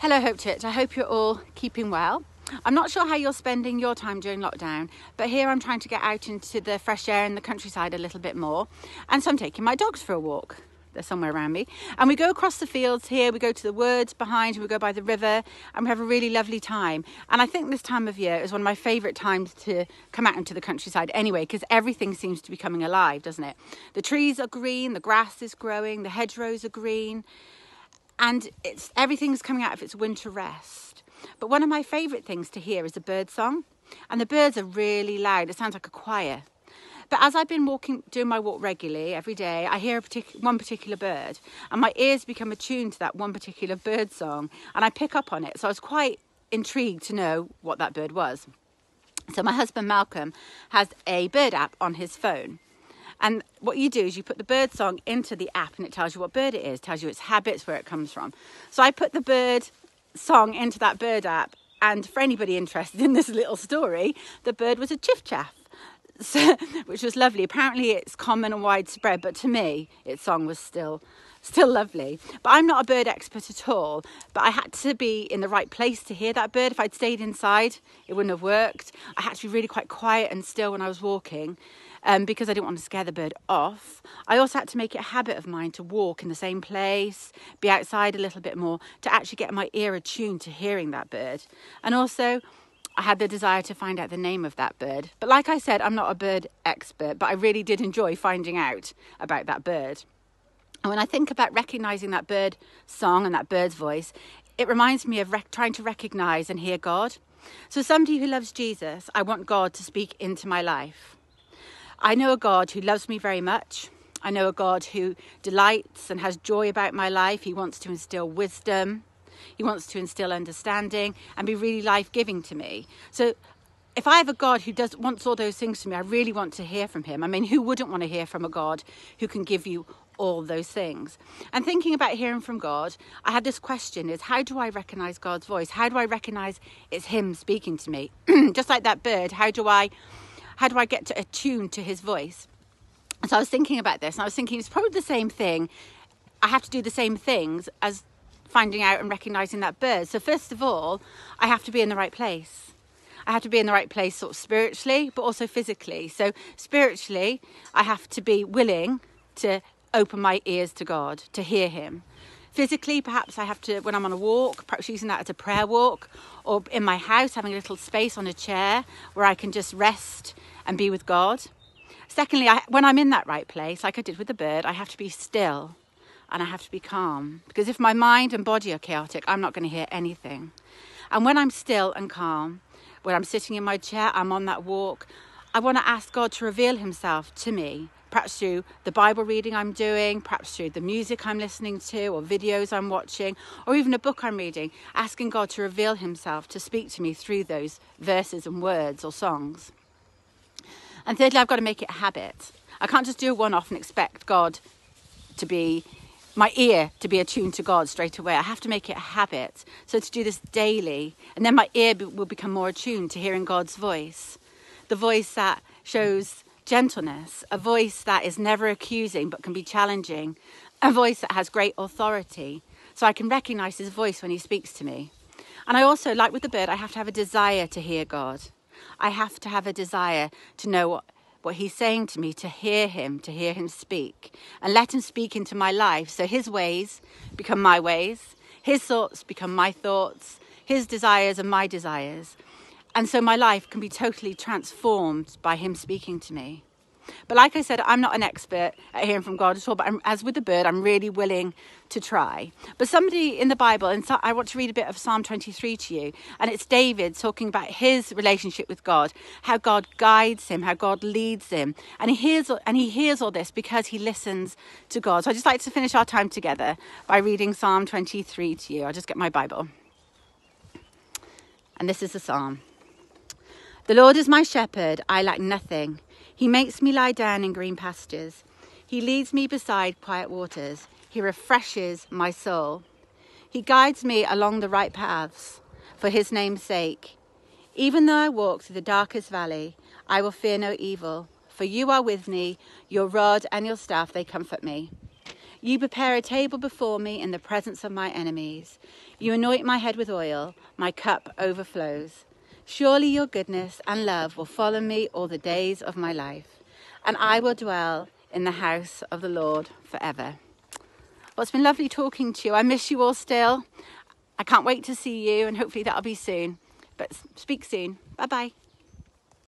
Hello Hope Church, I hope you're all keeping well. I'm not sure how you're spending your time during lockdown, but here I'm trying to get out into the fresh air in the countryside a little bit more. And so I'm taking my dogs for a walk. They're somewhere around me. And we go across the fields here, we go to the woods behind, and we go by the river, and we have a really lovely time. And I think this time of year is one of my favourite times to come out into the countryside anyway, because everything seems to be coming alive, doesn't it? The trees are green, the grass is growing, the hedgerows are green. And everything's coming out of its winter rest. But one of my favourite things to hear is a bird song. And the birds are really loud. It sounds like a choir. But as I've been doing my walk regularly every day, I hear one particular bird. And my ears become attuned to that one particular bird song. And I pick up on it. So I was quite intrigued to know what that bird was. So my husband Malcolm has a bird app on his phone. And what you do is you put the bird song into the app and it tells you what bird it is, tells you its habits, where it comes from. So I put the bird song into that bird app, and for anybody interested in this little story, the bird was a chiff-chaff, so, which was lovely. Apparently it's common and widespread, but to me, its song was still lovely. But I'm not a bird expert at all, but I had to be in the right place to hear that bird. If I'd stayed inside, it wouldn't have worked. I had to be really quite quiet and still when I was walking. Because I didn't want to scare the bird off. I also had to make it a habit of mine to walk in the same place, be outside a little bit more, to actually get my ear attuned to hearing that bird. And also, I had the desire to find out the name of that bird. But like I said, I'm not a bird expert, but I really did enjoy finding out about that bird. And when I think about recognising that bird song and that bird's voice, it reminds me of trying to recognise and hear God. So somebody who loves Jesus, I want God to speak into my life. I know a God who loves me very much. I know a God who delights and has joy about my life. He wants to instill wisdom. He wants to instill understanding and be really life-giving to me. So if I have a God who wants all those things to me, I really want to hear from him. I mean, who wouldn't want to hear from a God who can give you all those things? And thinking about hearing from God, I had this question is, how do I recognise God's voice? How do I recognise it's him speaking to me? Just like that bird, how do I get to attune to his voice? So I was thinking about this, and I was thinking it's probably the same thing. I have to do the same things as finding out and recognising that bird. So first of all, I have to be in the right place. I have to be in the right place sort of spiritually, but also physically. So spiritually, I have to be willing to open my ears to God, to hear him. Physically, perhaps I have to, when I'm on a walk, perhaps using that as a prayer walk, or in my house, having a little space on a chair where I can just rest and be with God. Secondly, when I'm in that right place, like I did with the bird, I have to be still and I have to be calm. Because if my mind and body are chaotic, I'm not going to hear anything. And when I'm still and calm, when I'm sitting in my chair, I'm on that walk, I want to ask God to reveal himself to me. Perhaps through the Bible reading I'm doing, perhaps through the music I'm listening to, or videos I'm watching, or even a book I'm reading, asking God to reveal himself, to speak to me through those verses and words or songs. And thirdly, I've got to make it a habit. I can't just do a one-off and expect my ear to be attuned to God straight away. I have to make it a habit. So to do this daily, and then my ear will become more attuned to hearing God's voice. The voice that shows gentleness, a voice that is never accusing but can be challenging, a voice that has great authority, so I can recognise his voice when he speaks to me. And I also, like with the bird, I have to have a desire to hear God. I have to have a desire to know what he's saying to me, to hear him speak, and let him speak into my life, so his ways become my ways, his thoughts become my thoughts, his desires are my desires. And so my life can be totally transformed by him speaking to me. But like I said, I'm not an expert at hearing from God at all. But as with the bird, I'm really willing to try. But somebody in the Bible, and so I want to read a bit of Psalm 23 to you. And it's David talking about his relationship with God, how God guides him, how God leads him. And he hears all this because he listens to God. So I'd just like to finish our time together by reading Psalm 23 to you. I'll just get my Bible. And this is the Psalm. The Lord is my shepherd, I lack nothing. He makes me lie down in green pastures. He leads me beside quiet waters. He refreshes my soul. He guides me along the right paths for his name's sake. Even though I walk through the darkest valley, I will fear no evil, for you are with me, your rod and your staff, they comfort me. You prepare a table before me in the presence of my enemies. You anoint my head with oil, my cup overflows. Surely your goodness and love will follow me all the days of my life, and I will dwell in the house of the Lord forever. Well, it's been lovely talking to you. I miss you all still. I can't wait to see you, and hopefully that'll be soon. But speak soon. Bye-bye.